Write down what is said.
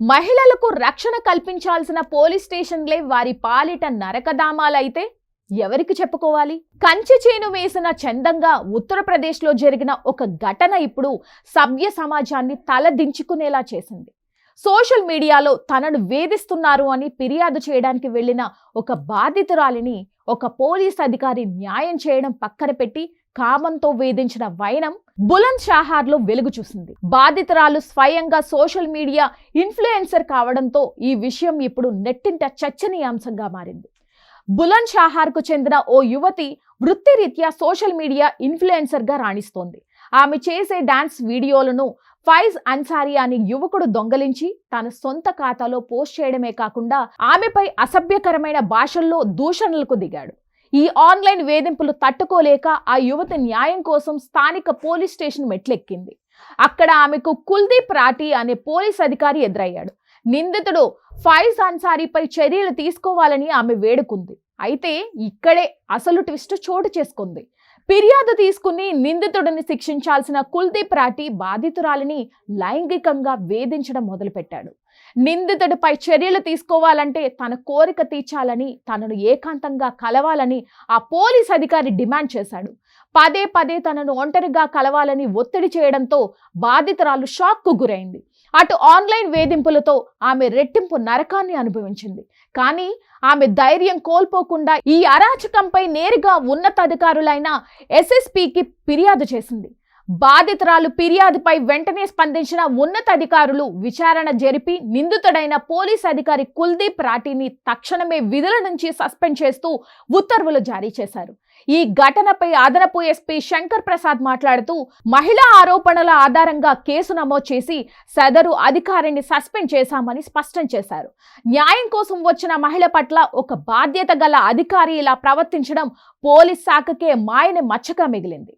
మహిళలకు రక్షణ కల్పించాల్సిన పోలీస్ స్టేషన్లే వారి పాలిట నరకధామాలైతే ఎవరికి చెప్పుకోవాలి? కంచె చేను వేసిన చందంగా ఉత్తరప్రదేశ్లో జరిగిన ఒక ఘటన ఇప్పుడు సభ్య సమాజాన్ని తలదించుకునేలా చేసింది. సోషల్ మీడియాలో తనను వేధిస్తున్నారు అని ఫిర్యాదు చేయడానికి వెళ్లిన ఒక బాధితురాలిని ఒక పోలీస్ అధికారి న్యాయం చేయడం పక్కన పెట్టి కామంతో వేధించిన వైనం బులంద్ షాహార్లో వెలుగు చూసింది. బాధితురాలు స్వయంగా సోషల్ మీడియా ఇన్ఫ్లుయెన్సర్ కావడంతో ఈ విషయం ఇప్పుడు నెట్టింట చర్చనీయాంశంగా మారింది. బులంద్ షాహార్కు చెందిన ఓ యువతి వృత్తిరీత్యా సోషల్ మీడియా ఇన్ఫ్లుయెన్సర్గా రాణిస్తోంది. ఆమె చేసే డాన్స్ వీడియోలను ఫైజ్ అన్సారీ అనే యువకుడు దొంగలించి తన సొంత ఖాతాలో పోస్ట్ చేయడమే కాకుండా ఆమెపై అసభ్యకరమైన భాషల్లో దూషణలకు దిగాడు. ఈ ఆన్లైన్ వేధింపులు తట్టుకోలేక ఆ యువతి న్యాయం కోసం స్థానిక పోలీస్ స్టేషన్ మెట్లెక్కింది. అక్కడ ఆమెకు కుల్దీప్ రాఠీ అనే పోలీస్ అధికారి ఎదురయ్యాడు. నిందితుడు ఫైజ్ అన్సారీపై చర్యలు తీసుకోవాలని ఆమె వేడుకుంది. అయితే ఇక్కడే అసలు ట్విస్ట్ చోటు చేసుకుంది. ఫిర్యాదు తీసుకుని నిందితుడిని శిక్షించాల్సిన కుల్దీప్ రాఠీ బాధితురాలిని లైంగికంగా వేధించడం మొదలుపెట్టాడు. నిందితుడిపై చర్యలు తీసుకోవాలంటే తన కోరిక తీర్చాలని, తనను ఏకాంతంగా కలవాలని ఆ పోలీస్ అధికారి డిమాండ్ చేశాడు. పదే పదే తనను ఒంటరిగా కలవాలని ఒత్తిడి చేయడంతో బాధితురాలు షాక్కు గురైంది. అటు ఆన్లైన్ వేధింపులతో ఆమె రెట్టింపు నరకాన్ని అనుభవించింది. కానీ ఆమె ధైర్యం కోల్పోకుండా ఈ అరాచకంపై నేరుగా ఉన్నతాధికారులైన ఎస్ఎస్పీకి ఫిర్యాదు చేసింది. బాధితురాలు ఫిర్యాదుపై వెంటనే స్పందించిన ఉన్నతాధికారులు విచారణ జరిపి నిందితుడైన పోలీస్ అధికారి కుల్దీప్ రాఠీని తక్షణమే విధుల నుంచి సస్పెండ్ చేస్తూ ఉత్తర్వులు జారీ చేశారు. ఈ ఘటనపై అదనపు ఎస్పీ శంకర్ ప్రసాద్ మాట్లాడుతూ మహిళా ఆరోపణల ఆధారంగా కేసు నమోదు చేసి సదరు అధికారిని సస్పెండ్ చేశామని స్పష్టం చేశారు. న్యాయం కోసం వచ్చిన మహిళ పట్ల ఒక బాధ్యత గల అధికారి ఇలా ప్రవర్తించడం పోలీస్ శాఖకే మాయని మచ్చగా మిగిలింది.